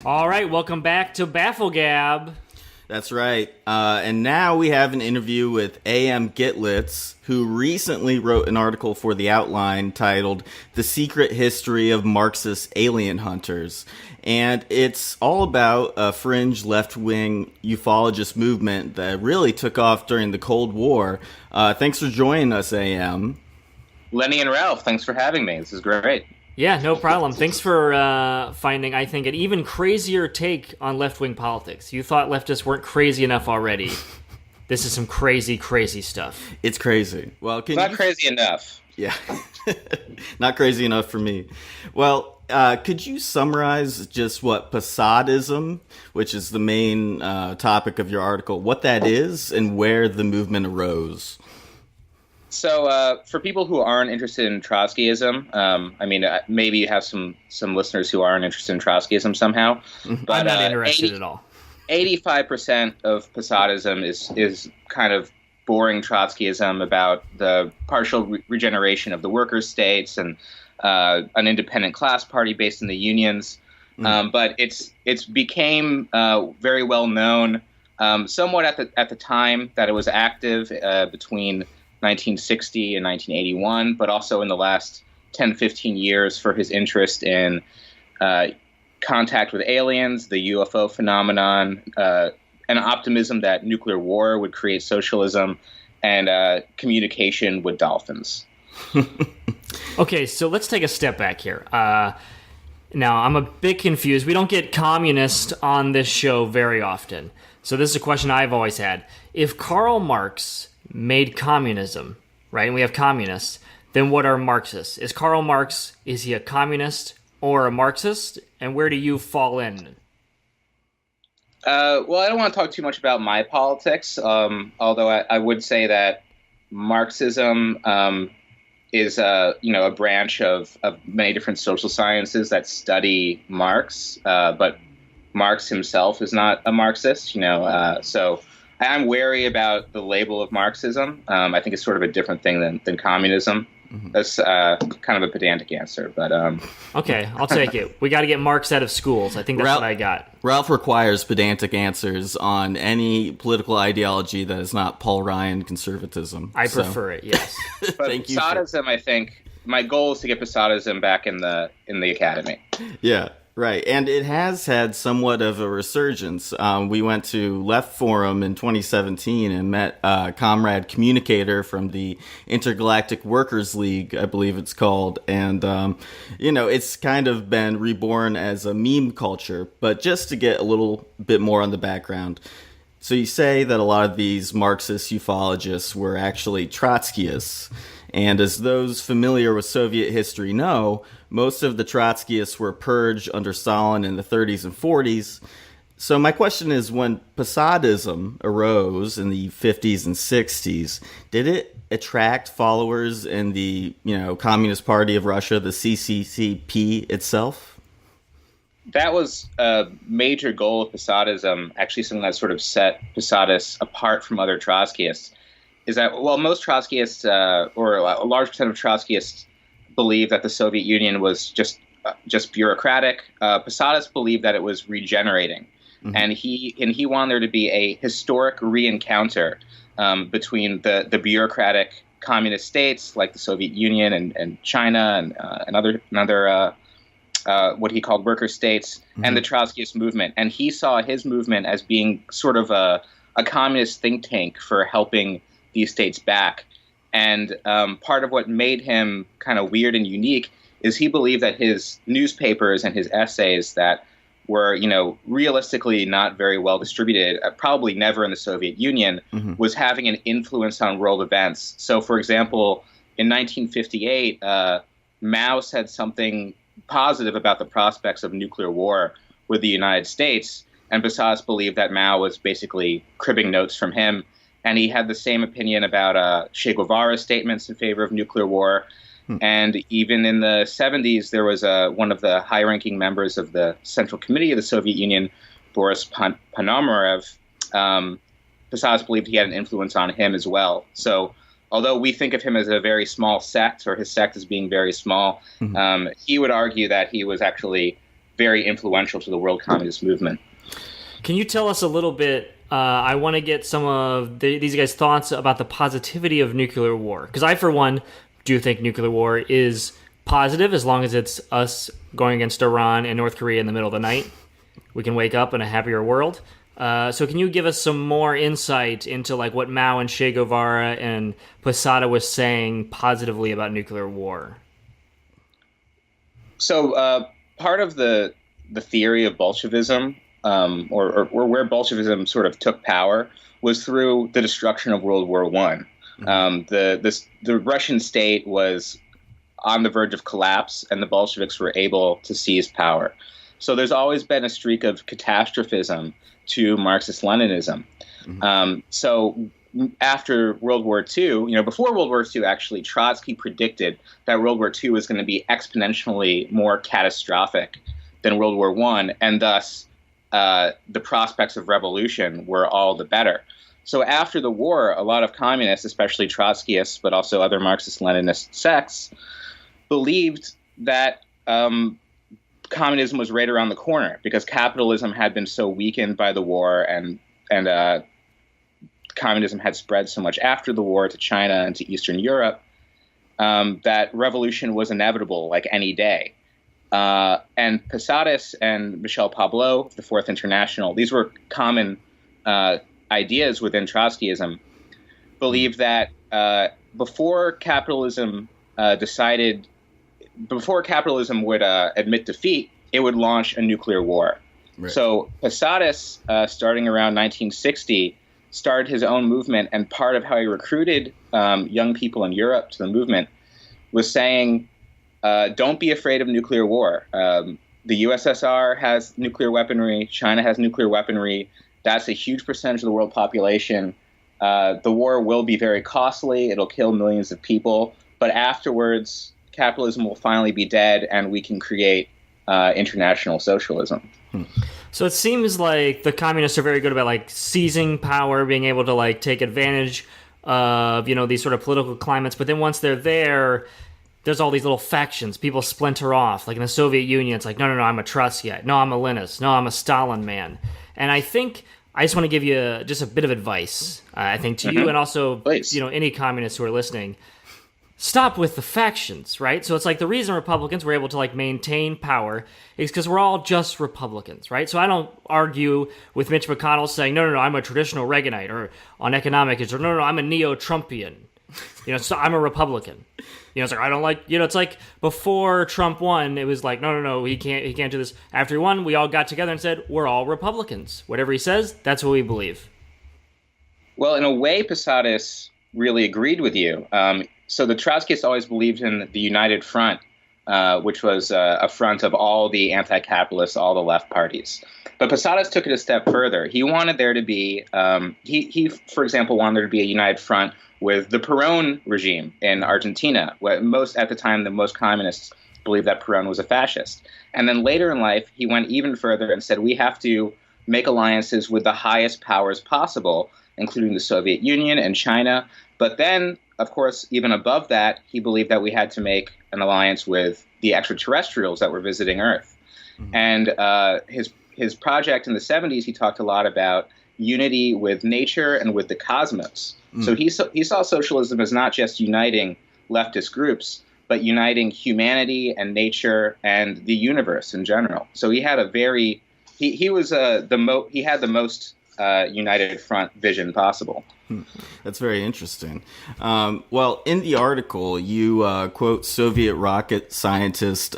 All right, welcome back to Bafflegab. That's right. And now we have an interview with A.M. Gittlitz, who recently wrote an article for The Outline titled The Secret History of Marxist Alien Hunters. And it's all about a fringe left-wing ufologist movement that really took off during the Cold War. Thanks for joining us, A.M. Lenny and Ralph, thanks for having me. This is great. Yeah, no problem. Thanks for finding, I think, an even crazier take on left-wing politics. You thought leftists weren't crazy enough already. This is some crazy, crazy stuff. It's crazy. Well, Not crazy enough. Yeah. Not crazy enough for me. Well, could you summarize just what POSADism, which is the main topic of your article, what that is and where the movement arose? So for people who aren't interested in Trotskyism, maybe you have some listeners who aren't interested in Trotskyism somehow. But I'm not interested at all. 85% of POSADism is kind of boring Trotskyism about the partial regeneration of the workers' states and an independent class party based in the unions. But it's became very well known, somewhat at the time that it was active between 1960 and 1981, but also in the last 10, 15 years for his interest in contact with aliens, the UFO phenomenon, and optimism that nuclear war would create socialism, and communication with dolphins. Okay, so let's take a step back here. Now, I'm a bit confused. We don't get communist on this show very often. So this is a question I've always had. If Karl Marx made communism, right, and we have communists, then what are Marxists? Is Karl Marx, is he a communist or a Marxist? And where do you fall in? Well, I don't want to talk too much about my politics, although I would say that Marxism is a branch of many different social sciences that study Marx, but Marx himself is not a Marxist, so I'm wary about the label of Marxism. I think it's sort of a different thing than communism. Mm-hmm. That's kind of a pedantic answer, but okay, I'll take it. We got to get Marx out of schools. I think that's what I got. Ralph requires pedantic answers on any political ideology that is not Paul Ryan conservatism. I prefer it. Yes. But Thank you. POSADism, I think my goal is to get POSADism back in the academy. Yeah. Right, and it has had somewhat of a resurgence. We went to Left Forum in 2017 and met a comrade communicator from the Intergalactic Workers League, I believe it's called. And, it's kind of been reborn as a meme culture. But just to get a little bit more on the background. So you say that a lot of these Marxist ufologists were actually Trotskyists. And as those familiar with Soviet history know, most of the Trotskyists were purged under Stalin in the 30s and 40s. So my question is, when POSADism arose in the 50s and 60s, did it attract followers in the, Communist Party of Russia, the CCCP itself? That was a major goal of POSADism, actually something that sort of set POSADists apart from other Trotskyists, is that, most Trotskyists, or a large percent of Trotskyists, believed that the Soviet Union was just bureaucratic. POSADists believed that it was regenerating, and he wanted there to be a historic re-encounter between the bureaucratic communist states like the Soviet Union and China and other what he called worker states, and the Trotskyist movement. And he saw his movement as being sort of a communist think tank for helping these states back. And part of what made him kind of weird and unique is he believed that his newspapers and his essays that were, realistically not very well distributed, probably never in the Soviet Union, was having an influence on world events. So, for example, in 1958, Mao said something positive about the prospects of nuclear war with the United States, and POSADists believed that Mao was basically cribbing notes from him. And he had the same opinion about Che Guevara's statements in favor of nuclear war. And even in the 70s, there was one of the high-ranking members of the Central Committee of the Soviet Union, Boris Ponomarev. POSADists believed he had an influence on him as well. So although we think of him as a very small sect, or his sect as being very small, he would argue that he was actually very influential to the world communist movement. Can you tell us a little bit? I want to get some of these guys' thoughts about the positivity of nuclear war. Because I, for one, do think nuclear war is positive as long as it's us going against Iran and North Korea in the middle of the night. We can wake up in a happier world. So can you give us some more insight into like what Mao and Che Guevara and POSAD was saying positively about nuclear war? So part of the theory of Bolshevism, or where Bolshevism sort of took power, was through the destruction of World War I. The Russian state was on the verge of collapse, and the Bolsheviks were able to seize power. So there's always been a streak of catastrophism to Marxist-Leninism. So after World War II, before World War II, actually, Trotsky predicted that World War II was going to be exponentially more catastrophic than World War I, and thus the prospects of revolution were all the better. So after the war, a lot of communists, especially Trotskyists, but also other Marxist-Leninist sects, believed that communism was right around the corner because capitalism had been so weakened by the war, and communism had spread so much after the war to China and to Eastern Europe that revolution was inevitable like any day. And POSADis and Michel Pablo, the Fourth International, these were common ideas within Trotskyism, believed that before capitalism would admit defeat, it would launch a nuclear war. Right. So POSADis, starting around 1960, started his own movement, and part of how he recruited young people in Europe to the movement was saying, don't be afraid of nuclear war. The USSR has nuclear weaponry. China has nuclear weaponry. That's a huge percentage of the world population. The war will be very costly. It'll kill millions of people. But afterwards, capitalism will finally be dead, and we can create international socialism. So it seems like the communists are very good about like seizing power, being able to like take advantage of these sort of political climates. But then once they're there, there's all these little factions. People splinter off. Like in the Soviet Union, it's like, no, I'm a Trotskyite. No, I'm a Leninist. No, I'm a Stalin man. And I think I just want to give you just a bit of advice, I think, to you and also, Please. Any communists who are listening. Stop with the factions, right? So it's like the reason Republicans were able to like maintain power is because we're all just Republicans, right? So I don't argue with Mitch McConnell saying, no, I'm a traditional Reaganite, or on economic issues, or no, I'm a neo-Trumpian. So I'm a Republican. It's like I don't like. It's like before Trump won, it was like no, he can't do this. After he won, we all got together and said we're all Republicans. Whatever he says, that's what we believe. Well, in a way, POSADis really agreed with you. So the Trotskyists always believed in the United Front, which was a front of all the anti-capitalists, all the left parties. But POSADis took it a step further. He wanted there to be, he, for example, wanted there to be a united front with the Perón regime in Argentina. At the time, the most communists believed that Perón was a fascist. And then later in life, he went even further and said, we have to make alliances with the highest powers possible, including the Soviet Union and China. But then, of course, even above that, he believed that we had to make an alliance with the extraterrestrials that were visiting Earth. Mm-hmm. And his project in the 70s, he talked a lot about unity with nature and with the cosmos. Mm. So he saw socialism as not just uniting leftist groups, but uniting humanity and nature and the universe in general. So he had he had the most united front vision possible. That's very interesting. Well, in the article, you quote Soviet rocket scientist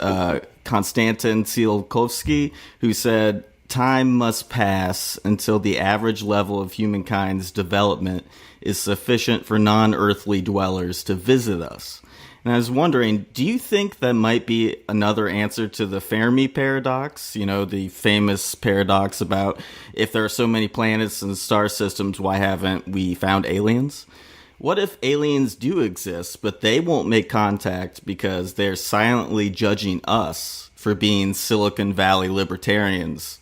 Konstantin Tsiolkovsky, who said, "Time must pass until the average level of humankind's development is sufficient for non-earthly dwellers to visit us." And I was wondering, do you think that might be another answer to the Fermi Paradox? The famous paradox about if there are so many planets and star systems, why haven't we found aliens? What if aliens do exist, but they won't make contact because they're silently judging us for being Silicon Valley libertarians?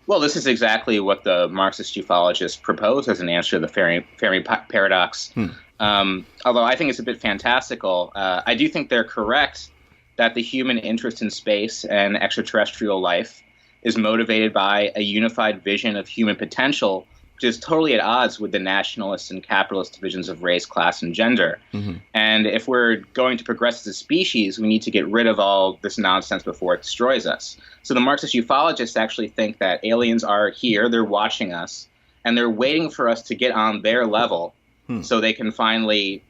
Well, this is exactly what the Marxist ufologists propose as an answer to the Fermi Paradox. Although I think it's a bit fantastical. I do think they're correct that the human interest in space and extraterrestrial life is motivated by a unified vision of human potential, which is totally at odds with the nationalist and capitalist divisions of race, class, and gender. Mm-hmm. And if we're going to progress as a species, we need to get rid of all this nonsense before it destroys us. So the Marxist ufologists actually think that aliens are here, they're watching us, and they're waiting for us to get on their level so they can finally,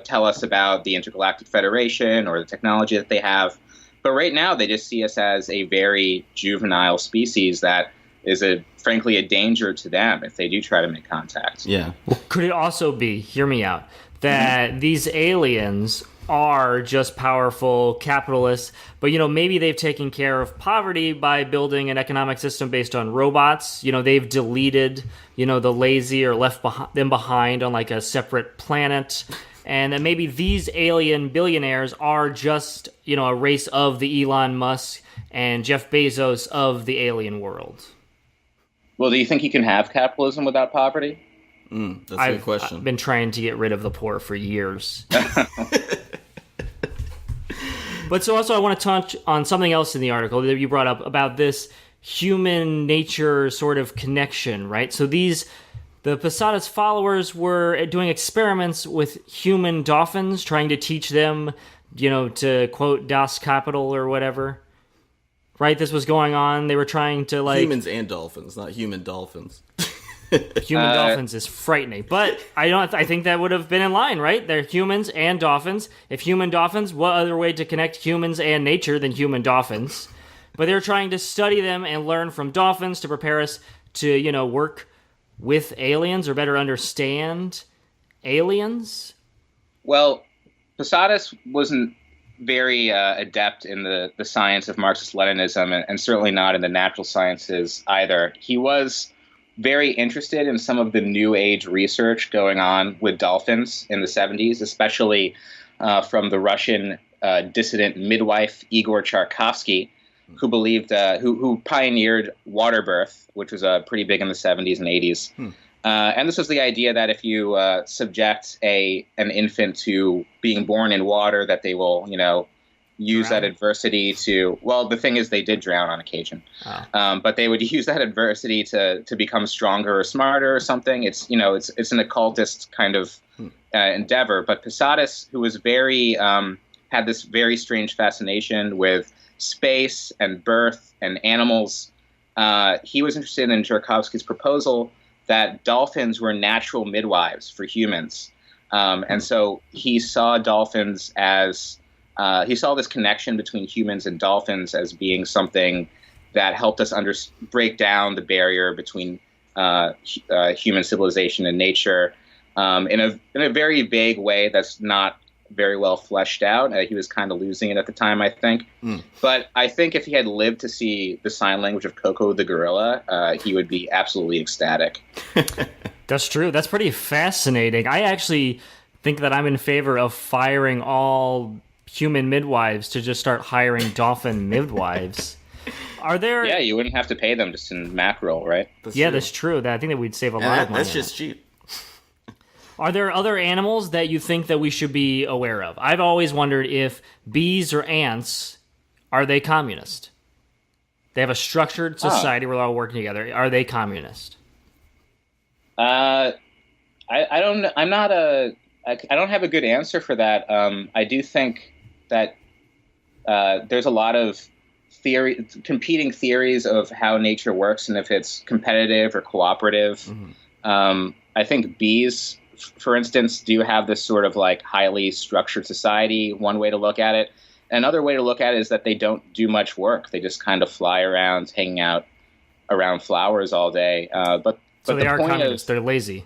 tell us about the Intergalactic Federation or the technology that they have. But right now, they just see us as a very juvenile species that is frankly a danger to them if they do try to make contact. Yeah. Could it also be, hear me out, that these aliens are just powerful capitalists, but maybe they've taken care of poverty by building an economic system based on robots. They've deleted the lazy or left them behind on like a separate planet, and that maybe these alien billionaires are just a race of the Elon Musk and Jeff Bezos of the alien world. Well, do you think you can have capitalism without poverty? That's a good question. I've been trying to get rid of the poor for years. But so also I want to touch on something else in the article that you brought up about this human nature sort of connection, right? So the POSADist followers were doing experiments with human dolphins, trying to teach them, to quote Das Kapital or whatever. Right? This was going on. They were trying to humans and dolphins, not human dolphins. Human dolphins is frightening, but I think that would have been in line, right? They're humans and dolphins. If human dolphins, what other way to connect humans and nature than human dolphins? But they're trying to study them and learn from dolphins to prepare us to, work with aliens or better understand aliens. Well, Posadis wasn't very adept in the science of Marxist-Leninism and certainly not in the natural sciences either. He was very interested in some of the New Age research going on with dolphins in the 70s, especially from the Russian dissident midwife Igor Charkovsky, who believed who pioneered water birth, which was pretty big in the 70s and 80s. And this was the idea that if you subject an infant to being born in water, that they will, use that adversity to, well, the thing is they did drown on occasion, but they would use that adversity to become stronger or smarter or something. It's an occultist kind of endeavor. But Posadis, who was had this very strange fascination with space and birth and animals, he was interested in Charkovsky's proposal that dolphins were natural midwives for humans. And so he saw dolphins as he saw this connection between humans and dolphins as being something that helped us break down the barrier between human civilization and nature in a very vague way that's not very well fleshed out. He was kind of losing it at the time, I think. But I think if he had lived to see the sign language of Coco the gorilla, he would be absolutely ecstatic. That's true. That's pretty fascinating. I actually think that I'm in favor of firing all human midwives to just start hiring dolphin midwives. Are there? Yeah, you wouldn't have to pay them just in mackerel, right? That's true. I think that we'd save a lot of money. That's just cheap. Are there other animals that you think that we should be aware of? I've always wondered if bees or ants, are they communist? They have a structured society where they're all working together. Are they communist? I don't. I'm not a. I don't have a good answer for that. I do think that there's a lot of competing theories of how nature works and if it's competitive or cooperative. I think bees, for instance, do have this sort of like highly structured society, one way to look at it. Another way to look at it is that they don't do much work. They just kind of fly around, hanging out around flowers all day. But they are communists. They're lazy.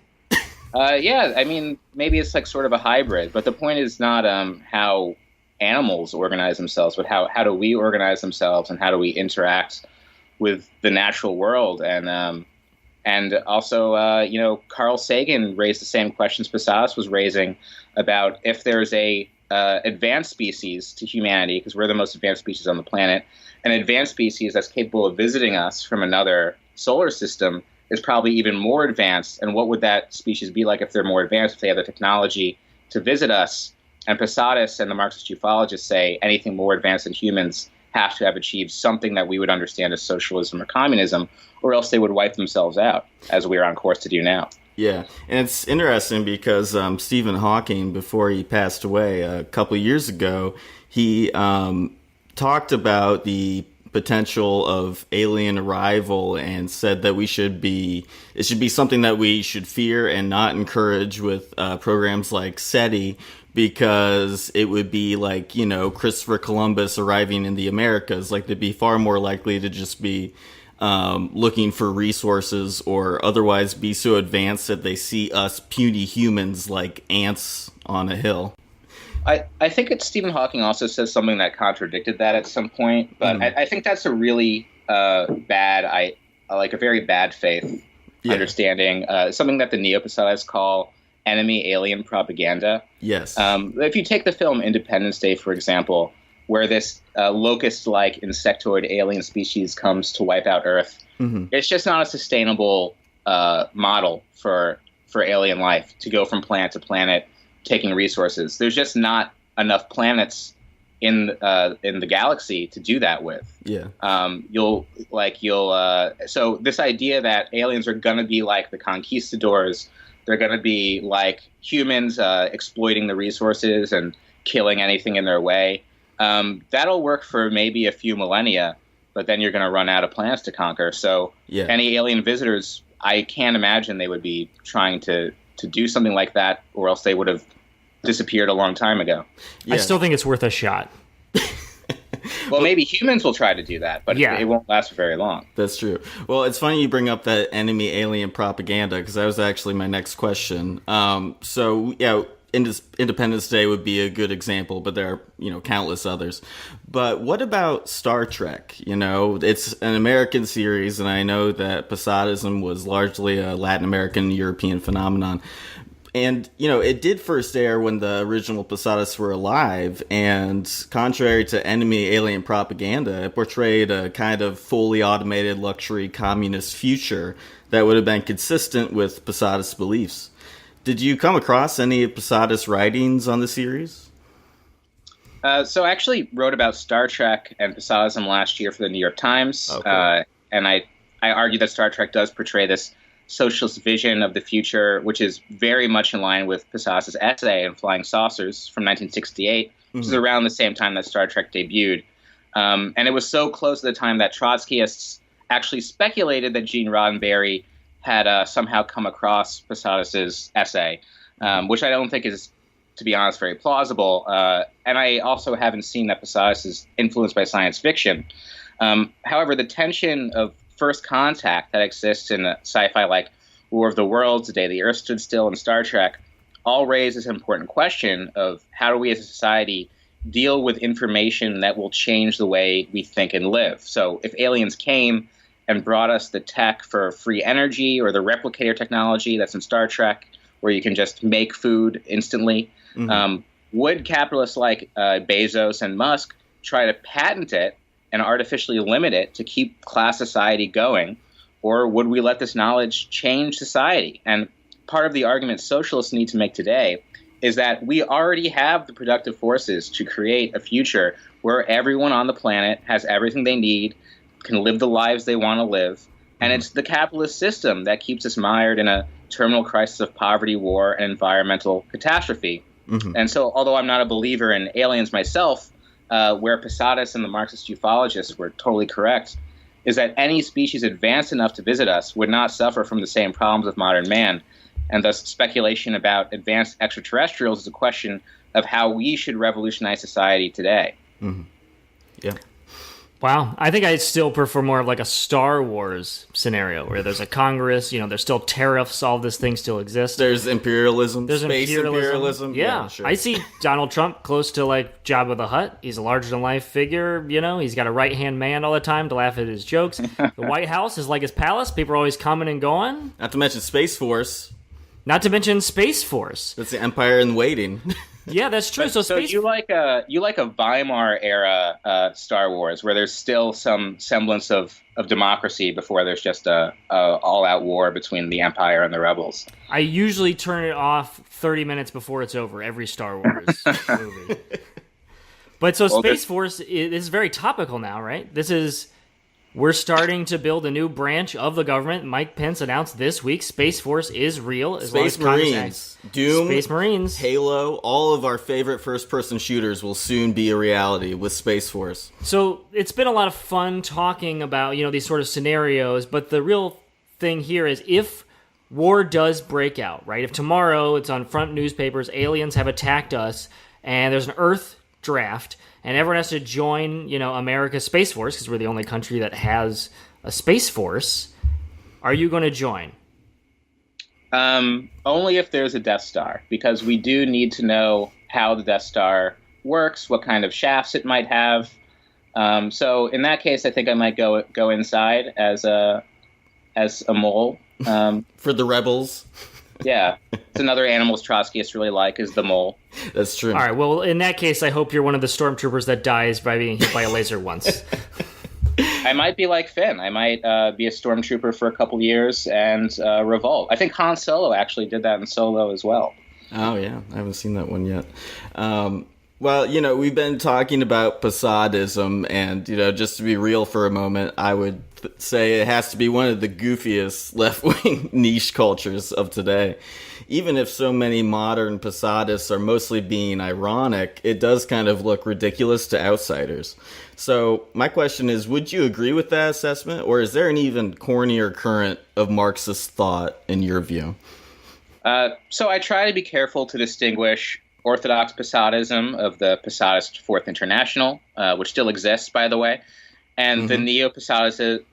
Yeah, I mean, maybe it's like sort of a hybrid. But the point is not how animals organize themselves, but how do we organize themselves and how do we interact with the natural world. And also, Carl Sagan raised the same questions Posadis was raising about if there's a advanced species to humanity, because we're the most advanced species on the planet, an advanced species that's capable of visiting us from another solar system is probably even more advanced. And what would that species be like if they're more advanced, if they have the technology to visit us? And Posadas and the Marxist ufologists say anything more advanced than humans have to have achieved something that we would understand as socialism or communism, or else they would wipe themselves out, as we are on course to do now. Yeah, and it's interesting because Stephen Hawking, before he passed away a couple of years ago, he talked about the potential of alien arrival and said that it should be something that we should fear and not encourage with programs like SETI, because it would be like, Christopher Columbus arriving in the Americas. Like, they'd be far more likely to just be looking for resources or otherwise be so advanced that they see us puny humans like ants on a hill. I think Stephen Hawking also says something that contradicted that at some point, but I think that's a really a very bad faith understanding, something that the neo-Posadists call enemy alien propaganda. Yes. If you take the film Independence Day, for example, where this locust-like insectoid alien species comes to wipe out Earth, it's just not a sustainable model for alien life to go from planet to planet taking resources. There's just not enough planets in the galaxy to do that with. Yeah. So this idea that aliens are going to be like the conquistadors, they're going to be like humans, exploiting the resources and killing anything in their way. That'll work for maybe a few millennia, but then you're going to run out of planets to conquer. So any alien visitors, I can't imagine they would be trying to do something like that, or else they would have disappeared a long time ago. I still think it's worth a shot. Well, maybe humans will try to do that, but it won't last for very long. That's true. Well, it's funny you bring up that enemy alien propaganda, because that was actually my next question. Independence Day would be a good example, but there are, countless others. But what about Star Trek? It's an American series, and I know that Posadism was largely a Latin American, European phenomenon. And, it did first air when the original Posadists were alive, and contrary to enemy alien propaganda, it portrayed a kind of fully automated luxury communist future that would have been consistent with Posadist beliefs. Did you come across any of Posadist writings on the series? So I actually wrote about Star Trek and Posadism last year for the New York Times. Okay. And I argue that Star Trek does portray this socialist vision of the future, which is very much in line with Posadist's essay on Flying Saucers from 1968, which is around the same time that Star Trek debuted. And it was so close to the time that Trotskyists actually speculated that Gene Roddenberry had somehow come across Posadist's essay, which I don't think is, to be honest, very plausible. And I also haven't seen that Posadist is influenced by science fiction. However, the tension of first contact that exists in a sci-fi like War of the Worlds, The Day the Earth Stood Still, and Star Trek all raise this important question of how do we as a society deal with information that will change the way we think and live. So if aliens came and brought us the tech for free energy or the replicator technology that's in Star Trek, where you can just make food instantly, would capitalists like Bezos and Musk try to patent it and artificially limit it to keep class society going, or would we let this knowledge change society? And part of the argument socialists need to make today is that we already have the productive forces to create a future where everyone on the planet has everything they need, can live the lives they want to live, and it's the capitalist system that keeps us mired in a terminal crisis of poverty, war, and environmental catastrophe. And so, although I'm not a believer in aliens myself, where Posadists and the Marxist ufologists were totally correct, is that any species advanced enough to visit us would not suffer from the same problems of modern man, and thus speculation about advanced extraterrestrials is a question of how we should revolutionize society today. Yeah. Wow. I think I still prefer more of like a Star Wars scenario where there's a Congress, there's still tariffs, all this thing still exists. There's imperialism. There's space imperialism. Yeah. Sure. I see Donald Trump close to like Jabba the Hutt. He's a larger-than-life figure, He's got a right-hand man all the time to laugh at his jokes. The White House is like his palace. People are always coming and going. Not to mention Space Force. Not to mention Space Force. That's the Empire in waiting. Yeah, that's true. So space. you like a Weimar era Star Wars where there's still some semblance of democracy before there's just a all out war between the Empire and the rebels. I usually turn it off 30 minutes before it's over every Star Wars movie. But so Space Force is very topical now, right? We're starting to build a new branch of the government. Mike Pence announced this week Space Force is real. Space Marines. Doom, Space Marines. Halo, all of our favorite first-person shooters will soon be a reality with Space Force. So it's been a lot of fun talking about, these sort of scenarios, but the real thing here is if war does break out, right? If tomorrow it's on front newspapers, aliens have attacked us, and there's an Earth draft, and everyone has to join, America's Space Force, because we're the only country that has a Space Force. Are you going to join? Only if there's a Death Star, because we do need to know how the Death Star works, what kind of shafts it might have. So in that case, I think I might go inside as a mole. For the rebels. Yeah, it's another animals Trotskyists really like is the mole. That's true. All right, well, in that case, I hope you're one of the stormtroopers that dies by being hit by a laser once. I might be like Finn. I might be a stormtrooper for a couple years and revolt. I think Han Solo actually did that in Solo as well. Oh, yeah. I haven't seen that one yet. Well, we've been talking about POSADism, and, just to be real for a moment, I would say it has to be one of the goofiest left-wing niche cultures of today. Even if so many modern POSADists are mostly being ironic, it does kind of look ridiculous to outsiders. So my question is, would you agree with that assessment, or is there an even cornier current of Marxist thought in your view? So I try to be careful to distinguish Orthodox POSADism of the POSADist Fourth International, which still exists, by the way, and the neo-POSADism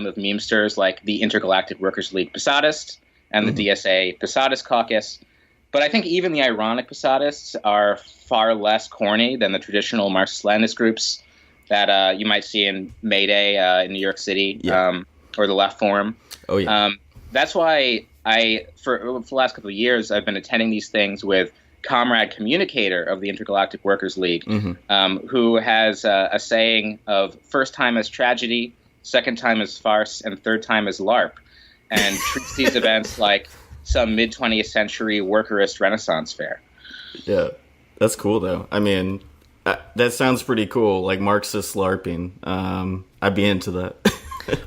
of memesters like the Intergalactic Workers' League POSADist and the DSA POSADist caucus. But I think even the ironic POSADists are far less corny than the traditional Marxist-Leninist groups that you might see in May Day in New York City or the Left Forum. Oh, yeah. That's why for the last couple of years, I've been attending these things with Comrade Communicator of the Intergalactic Workers League, who has a saying of first time as tragedy, second time as farce, and third time as LARP, and treats these events like some mid-20th century workerist Renaissance fair. Yeah, that's cool, though. I mean, that sounds pretty cool, like Marxist LARPing. I'd be into that.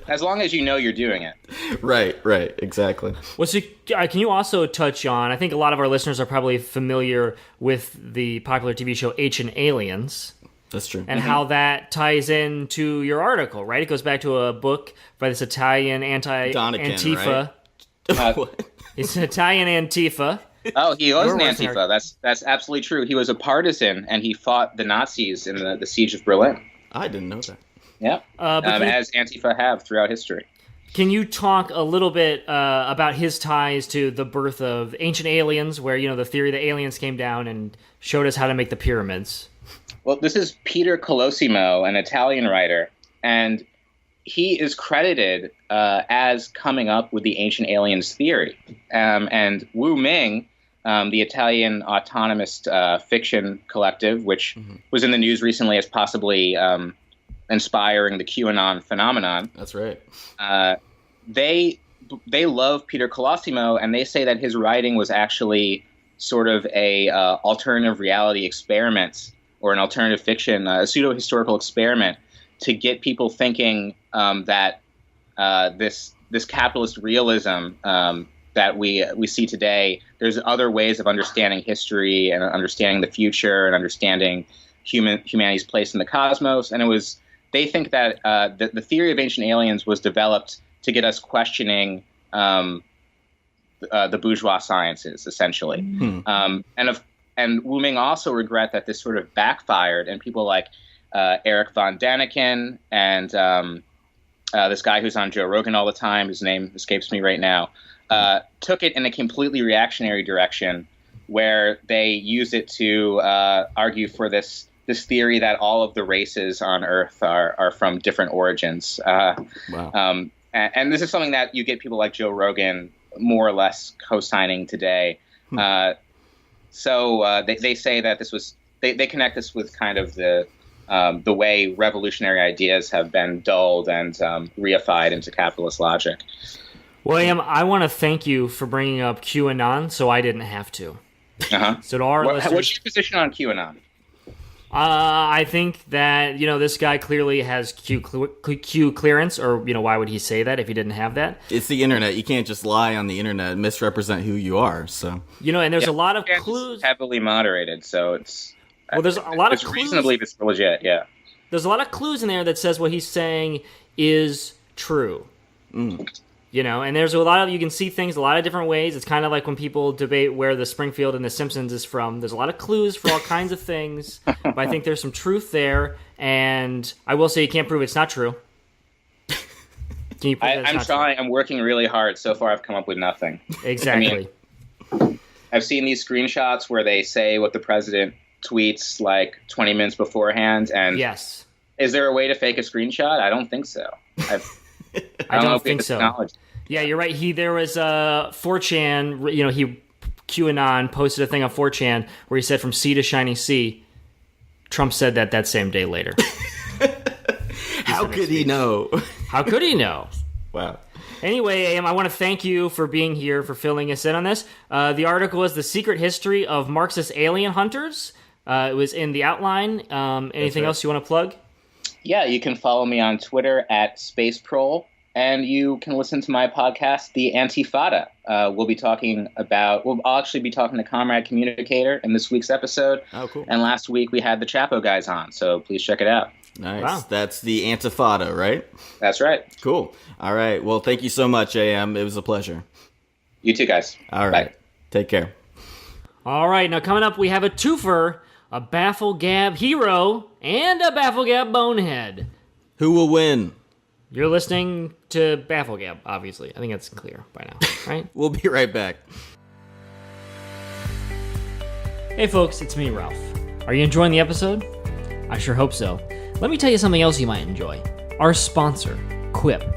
As long as you know you're doing it. Right, exactly. Well, so can you also touch on, I think a lot of our listeners are probably familiar with the popular TV show Ancient Aliens. That's true. And how that ties into your article, right? It goes back to a book by this Italian Antifa. Right? He's an Italian Antifa. Oh, he was an Antifa. That's absolutely true. He was a partisan, and he fought the Nazis in the siege of Berlin. I didn't know that. Yeah, as Antifa have throughout history. Can you talk a little bit about his ties to the birth of Ancient Aliens, where, the theory that aliens came down and showed us how to make the pyramids? Well, this is Peter Colosimo, an Italian writer, and he is credited as coming up with the Ancient Aliens theory. And Wu Ming, the Italian autonomous fiction collective, which was in the news recently as possibly inspiring the QAnon phenomenon. That's right. They love Peter Colosimo, and they say that his writing was actually sort of a alternative reality experiment, or an alternative fiction, a pseudo-historical experiment to get people thinking that this capitalist realism that we see today, there's other ways of understanding history and understanding the future and understanding humanity's place in the cosmos. And they think that the theory of ancient aliens was developed to get us questioning the bourgeois sciences, essentially. And Wu Ming also regret that this sort of backfired, and people like Eric von Daniken and this guy who's on Joe Rogan all the time, his name escapes me right now, took it in a completely reactionary direction, where they used it to argue for this theory that all of the races on Earth are from different origins. Wow. And this is something that you get people like Joe Rogan more or less co-signing today. So they say that this was they connect this with kind of the way revolutionary ideas have been dulled and reified into capitalist logic. William, I want to thank you for bringing up QAnon, so I didn't have to. So to our listeners, what's your position on QAnon? I think that, this guy clearly has Q clearance, or, why would he say that if he didn't have that? It's the internet. You can't just lie on the internet and misrepresent who you are. So and there's a lot of clues. It's heavily moderated, so it's there's a lot of clues. Reasonably, it's legit. Yeah, there's a lot of clues in there that says what he's saying is true. And there's a lot of, you can see things a lot of different ways. It's kind of like when people debate where the Springfield and the Simpsons is from. There's a lot of clues for all kinds of things, but I think there's some truth there. And I will say you can't prove it's not true. Can you prove I'm trying. True? I'm working really hard. So far, I've come up with nothing. Exactly. I've seen these screenshots where they say what the president tweets like 20 minutes beforehand. And yes. Is there a way to fake a screenshot? I don't think so. I don't think so. Yeah, you're right. There was 4chan, QAnon posted a thing on 4chan where he said from sea to shining sea. Trump said that same day later. How could he know? How could he know? Wow. Anyway, AM, I want to thank you for being here, for filling us in on this. The article is The Secret History of Marxist Alien Hunters. It was in the outline. Anything else you want to plug? Yeah, you can follow me on Twitter at SpaceProl, and you can listen to my podcast, The Antifada. I'll actually be talking to Comrade Communicator in this week's episode. Oh, cool. And last week we had the Chapo guys on, so please check it out. Nice. Wow. That's The Antifada, right? That's right. Cool. All right. Well, thank you so much, AM. It was a pleasure. You too, guys. All right. Bye. Take care. All right. Now, coming up, we have a twofer. A Baffle Gab hero, and a Baffle Gab bonehead. Who will win? You're listening to Baffle Gab, obviously. I think that's clear by now, right? We'll be right back. Hey folks, it's me, Ralph. Are you enjoying the episode? I sure hope so. Let me tell you something else you might enjoy. Our sponsor, Quip.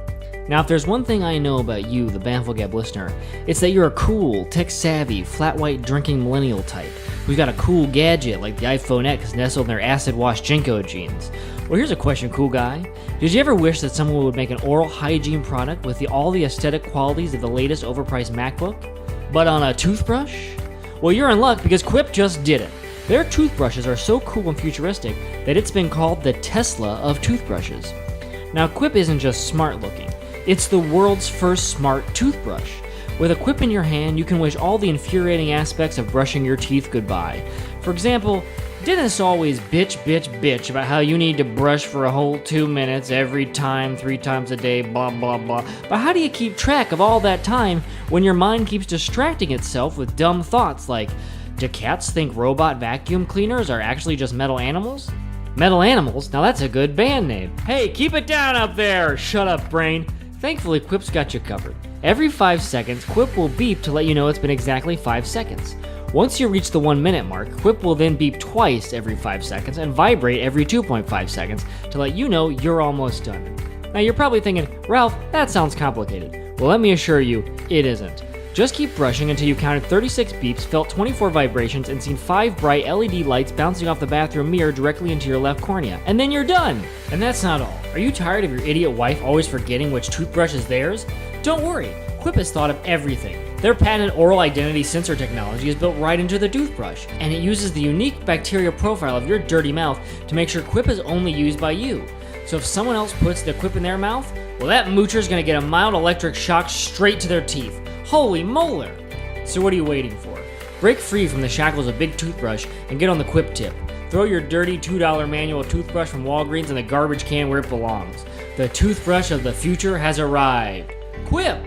Now, if there's one thing I know about you, the Baffle Gab listener, it's that you're a cool, tech-savvy, flat-white drinking millennial type who's got a cool gadget like the iPhone X nestled in their acid-wash Jinko jeans. Well, here's a question, cool guy. Did you ever wish that someone would make an oral hygiene product with all the aesthetic qualities of the latest overpriced MacBook, but on a toothbrush? Well, you're in luck because Quip just did it. Their toothbrushes are so cool and futuristic that it's been called the Tesla of toothbrushes. Now, Quip isn't just smart-looking. It's the world's first smart toothbrush. With a Quip in your hand, you can wish all the infuriating aspects of brushing your teeth goodbye. For example, dentists always bitch about how you need to brush for a whole 2 minutes every time, 3 times a day, blah, blah, blah. But how do you keep track of all that time when your mind keeps distracting itself with dumb thoughts like, do cats think robot vacuum cleaners are actually just metal animals? Metal Animals? Now that's a good band name. Hey, keep it down up there! Shut up, brain. Thankfully, Quip's got you covered. Every 5 seconds, Quip will beep to let you know it's been exactly 5 seconds. Once you reach the 1 minute mark, Quip will then beep twice every 5 seconds and vibrate every 2.5 seconds to let you know you're almost done. Now you're probably thinking, Ralph, that sounds complicated. Well, let me assure you, it isn't. Just keep brushing until you've counted 36 beeps, felt 24 vibrations, and seen 5 bright LED lights bouncing off the bathroom mirror directly into your left cornea. And then you're done! And that's not all. Are you tired of your idiot wife always forgetting which toothbrush is theirs? Don't worry, Quip has thought of everything. Their patented oral identity sensor technology is built right into the toothbrush, and it uses the unique bacterial profile of your dirty mouth to make sure Quip is only used by you. So if someone else puts the Quip in their mouth, well, that moocher's gonna get a mild electric shock straight to their teeth. Holy molar! So what are you waiting for? Break free from the shackles of Big Toothbrush and get on the Quip tip. Throw your dirty $2 manual toothbrush from Walgreens in the garbage can where it belongs. The toothbrush of the future has arrived. Quip!